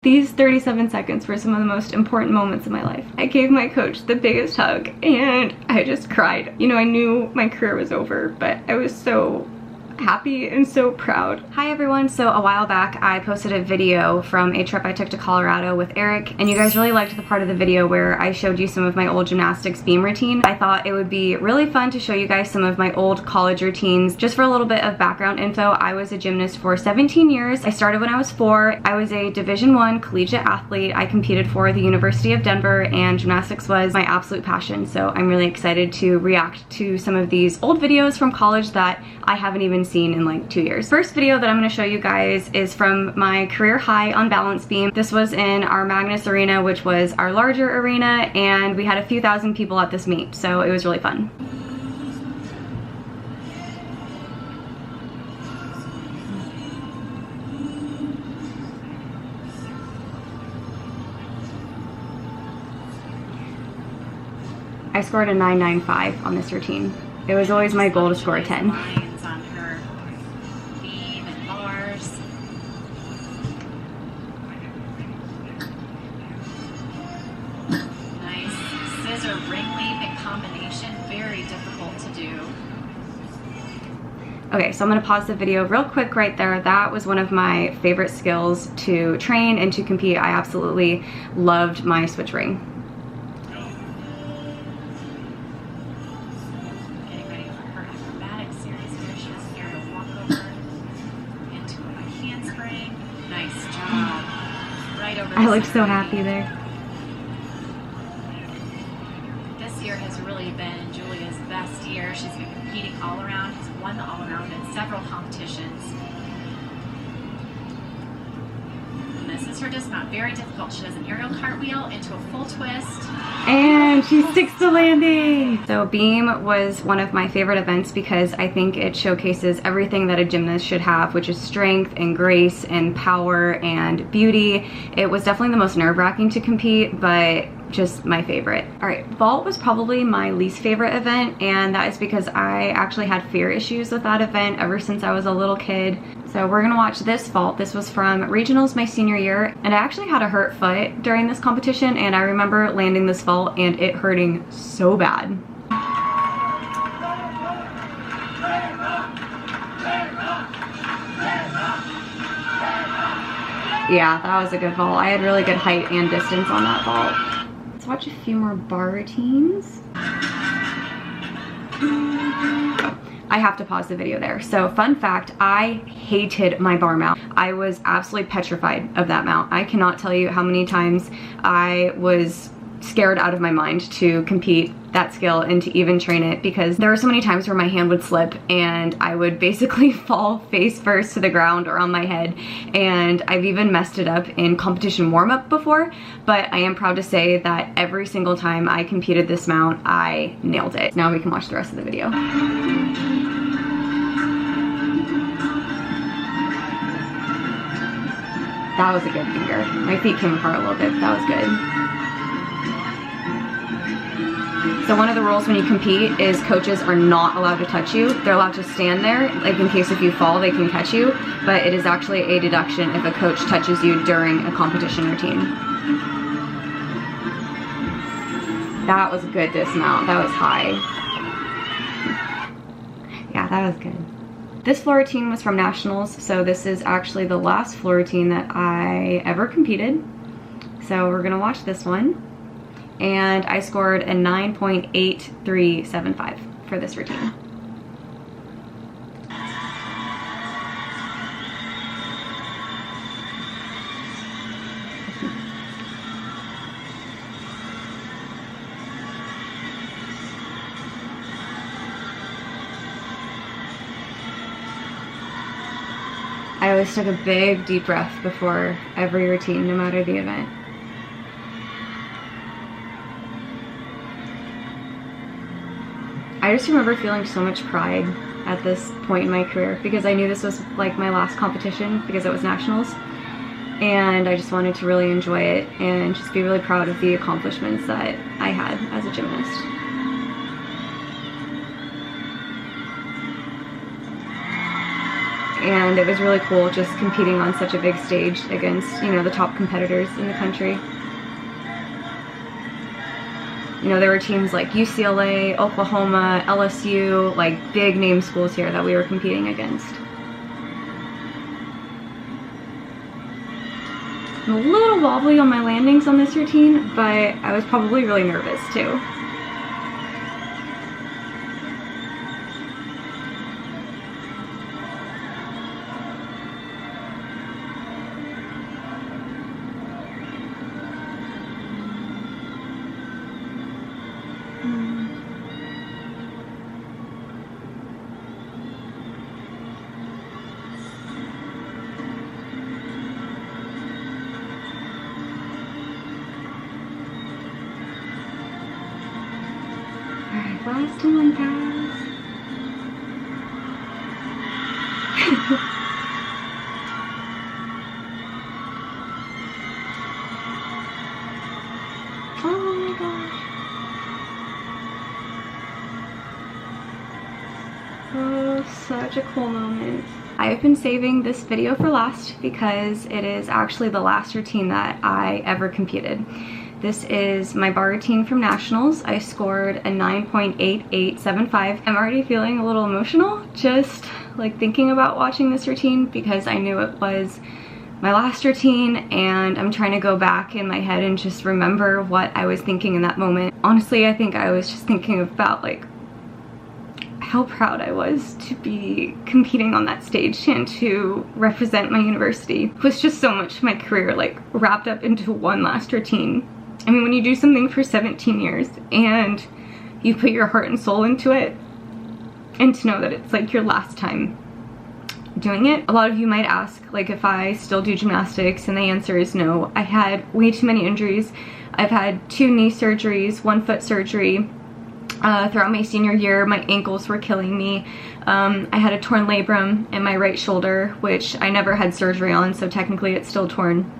These 37 seconds were some of the most important moments of my life. I gave my coach the biggest hug and I just cried. You know, I knew my career was over, but I was so happy and so proud. Hi everyone, so a while back I posted a video from a trip I took to Colorado with Eric, and you guys really liked the part of the video where I showed you some of my old gymnastics beam routine. I thought it would be really fun to show you guys some of my old college routines. Just for a little bit of background info, I was a gymnast for 17 years. I started when I was 4. I was a Division I collegiate athlete. I competed for the University of Denver, and gymnastics was my absolute passion, so I'm really excited to react to some of these old videos from college that I haven't even seen in like 2 years. First video that I'm going to show you guys is from my career high on balance beam. This was in our Magnus Arena, which was our larger arena, and we had a few thousand people at this meet, so it was really fun. I scored a 9.95 on this routine. It was always my goal to score a 10. Okay, so I'm gonna pause the video real quick right there. That was one of my favorite skills to train and to compete. I absolutely loved my switch ring. Getting ready for her acrobatic series here. She has an aerial walkover into a handspring. Nice job. Right over the I looked so happy there. This year has really been Julia's best year. She's been competing all around, has won the all around in several competitions. And this is her dismount, very difficult. She does an aerial cartwheel into a full twist. And she sticks the landing! So beam was one of my favorite events because I think it showcases everything that a gymnast should have, which is strength and grace and power and beauty. It was definitely the most nerve-wracking to compete, but just my favorite. All right, vault was probably my least favorite event, and that is because I actually had fear issues with that event ever since I was a little kid. So we're gonna watch this vault. This was from regionals my senior year, and I actually had a hurt foot during this competition, and I remember landing this vault and it hurting so bad. Yeah, that was a good vault. I had really good height and distance on that vault. Let's watch a few more bar routines. I have to pause the video there. So fun fact, I hated my bar mount. I was absolutely petrified of that mount. I cannot tell you how many times I was scared out of my mind to compete that skill and to even train it, because there were so many times where my hand would slip and I would basically fall face first to the ground or on my head, and I've even messed it up in competition warm-up before, but I am proud to say that every single time I competed this mount, I nailed it. Now we can watch the rest of the video. That was a good finger. My feet came apart a little bit, but that was good. So one of the rules when you compete is coaches are not allowed to touch you. They're allowed to stand there, like in case if you fall, they can catch you, but it is actually a deduction if a coach touches you during a competition routine. That was a good dismount. That was high. Yeah, that was good. This floor routine was from nationals, so this is actually the last floor routine that I ever competed. So we're gonna watch this one. And I scored a 9.8375 for this routine. I always took a big deep breath before every routine, no matter the event. I just remember feeling so much pride at this point in my career because I knew this was like my last competition because it was nationals, and I just wanted to really enjoy it and just be really proud of the accomplishments that I had as a gymnast. and it was really cool just competing on such a big stage against, you know, the top competitors in the country. You know, there were teams like UCLA, Oklahoma, LSU, like big name schools here that we were competing against. I'm a little wobbly on my landings on this routine, but I was probably really nervous too. Last one, guys. Oh my gosh. Oh, such a cool moment. I've been saving this video for last because it is actually the last routine that I ever competed. This is my bar routine from nationals. I scored a 9.8875. I'm already feeling a little emotional just like thinking about watching this routine because I knew it was my last routine, and I'm trying to go back in my head and just remember what I was thinking in that moment. Honestly, I think I was just thinking about like how proud I was to be competing on that stage and to represent my university. It was just so much of my career like wrapped up into one last routine. I mean, when you do something for 17 years and you put your heart and soul into it, and to know that it's like your last time doing it. A lot of you might ask like if I still do gymnastics, and the answer is no. I had way too many injuries. I've had 2 knee surgeries, 1 foot surgery. Throughout my senior year, my ankles were killing me. I had a torn labrum in my right shoulder, which I never had surgery on, so technically it's still torn.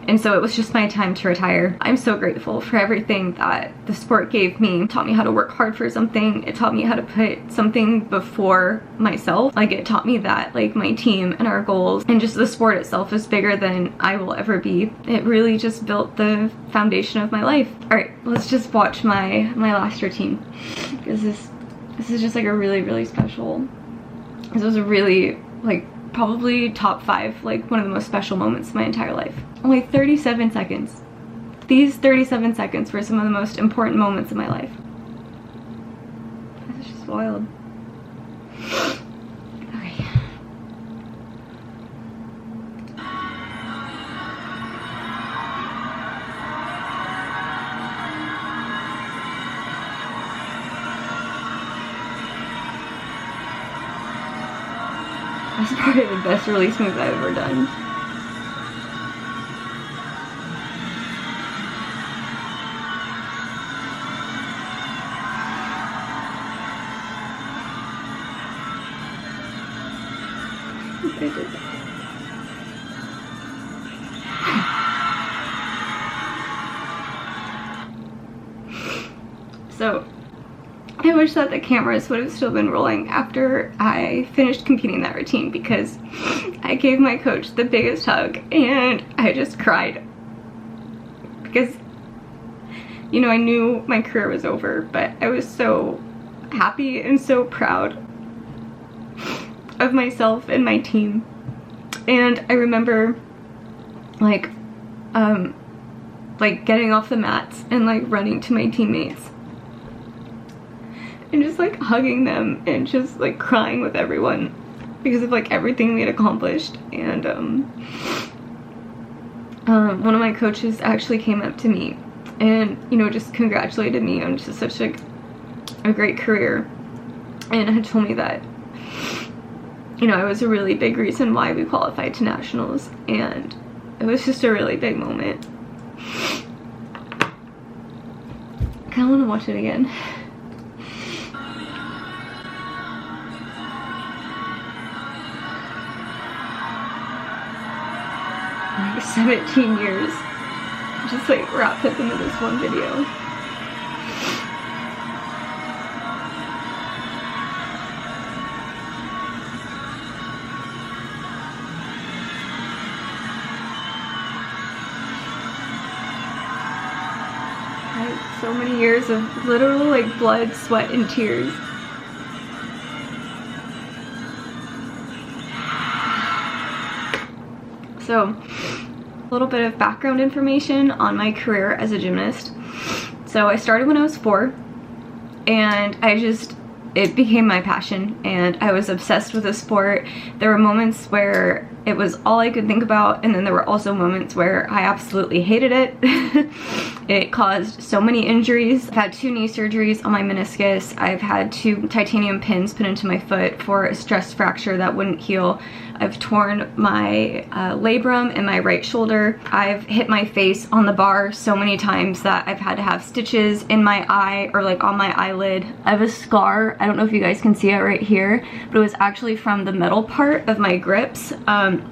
And so it was just my time to retire. I'm so grateful for everything that the sport gave me. It taught me how to work hard for something. It taught me how to put something before myself. Like, it taught me that like my team and our goals and just the sport itself is bigger than I will ever be. It really just built the foundation of my life. All right, let's just watch my last routine, because this is just like a really special. This was a really like probably top 5, like one of the most special moments of my entire life. Only 37 seconds. These 37 seconds were some of the most important moments of my life. This is just wild. Okay. That's probably the best release move I've ever done. I did that. So, I wish that the cameras would have still been rolling after I finished competing that routine, because I gave my coach the biggest hug and I just cried. Because, you know, I knew my career was over, but I was so happy and so proud of myself and my team. And I remember like getting off the mats and like running to my teammates and just like hugging them and just like crying with everyone because of like everything we had accomplished. And one of my coaches actually came up to me and, you know, just congratulated me on just such a great career, and had told me that, you know, it was a really big reason why we qualified to nationals, and it was just a really big moment. I kind of want to watch it again. Like 17 years just like wrapped up into this one video. So many years of literal like blood, sweat, and tears. So, a little bit of background information on my career as a gymnast. So I started when I was 4, and it became my passion, and I was obsessed with the sport. There were moments where it was all I could think about, and then there were also moments where I absolutely hated it. It caused so many injuries. I've had 2 knee surgeries on my meniscus. I've had 2 titanium pins put into my foot for a stress fracture that wouldn't heal. I've torn my labrum in my right shoulder. I've hit my face on the bar so many times that I've had to have stitches in my eye or like on my eyelid. I have a scar, I don't know if you guys can see it right here, but it was actually from the metal part of my grips.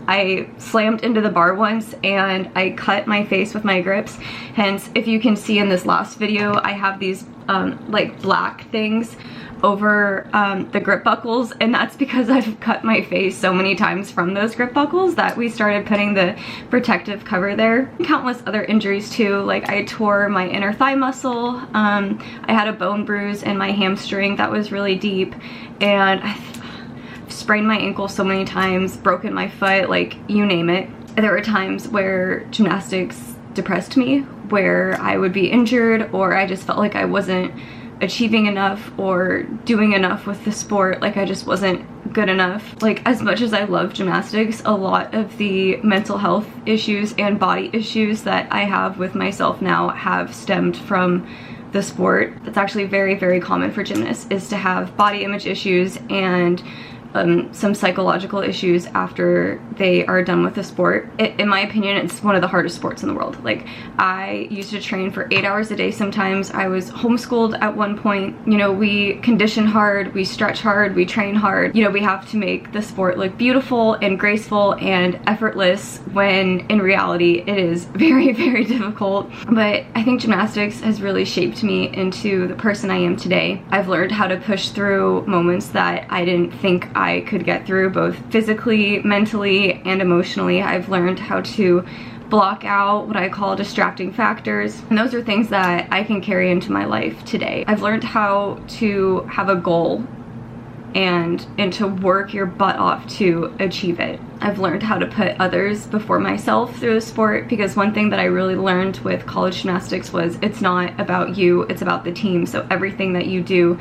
I slammed into the bar once and I cut my face with my grips. Hence, if you can see in this last video, I have these like black things over the grip buckles, and that's because I've cut my face so many times from those grip buckles that we started putting the protective cover there. Countless other injuries too, like I tore my inner thigh muscle, I had a bone bruise in my hamstring that was really deep, and I've sprained my ankle so many times, broken my foot, like you name it. There were times where gymnastics depressed me, where I would be injured or I just felt like I wasn't achieving enough or doing enough with the sport, like I just wasn't good enough. Like, as much as I love gymnastics, a lot of the mental health issues and body issues that I have with myself now have stemmed from the sport. That's actually very, very common for gymnasts, is to have body image issues and some psychological issues after they are done with the sport. In my opinion, it's one of the hardest sports in the world. Like, I used to train for 8 hours a day sometimes. I was homeschooled at one point. You know, we condition hard, we stretch hard, we train hard. You know, we have to make the sport look beautiful and graceful and effortless, when in reality it is very, very difficult. But I think gymnastics has really shaped me into the person I am today. I've learned how to push through moments that I didn't think I could get through, both physically, mentally, and emotionally. I've learned how to block out what I call distracting factors, and those are things that I can carry into my life today. I've learned how to have a goal and to work your butt off to achieve it. I've learned how to put others before myself through the sport, because one thing that I really learned with college gymnastics was it's not about you, it's about the team. So everything that you do,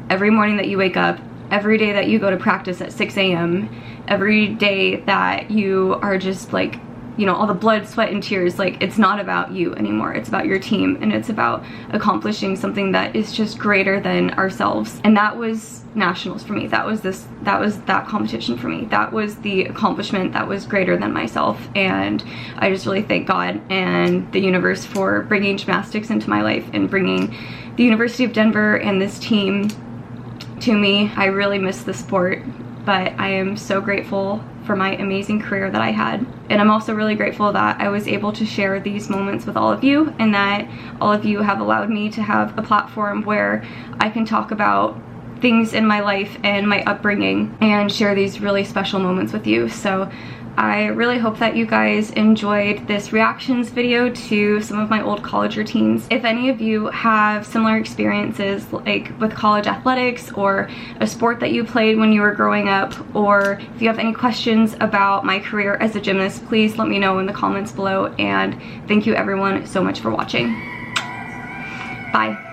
every morning that you wake up, every day that you go to practice at 6 a.m., every day that you are just like, you know, all the blood, sweat, and tears, like, it's not about you anymore. It's about your team, and it's about accomplishing something that is just greater than ourselves. And that was nationals for me. That was that competition for me. That was the accomplishment that was greater than myself. And I just really thank God and the universe for bringing gymnastics into my life and bringing the University of Denver and this team to me. I really miss the sport, but I am so grateful for my amazing career that I had. And I'm also really grateful that I was able to share these moments with all of you, and that all of you have allowed me to have a platform where I can talk about things in my life and my upbringing and share these really special moments with you. So I really hope that you guys enjoyed this reactions video to some of my old college routines. If any of you have similar experiences, like with college athletics or a sport that you played when you were growing up, or if you have any questions about my career as a gymnast, please let me know in the comments below. And thank you everyone so much for watching. Bye.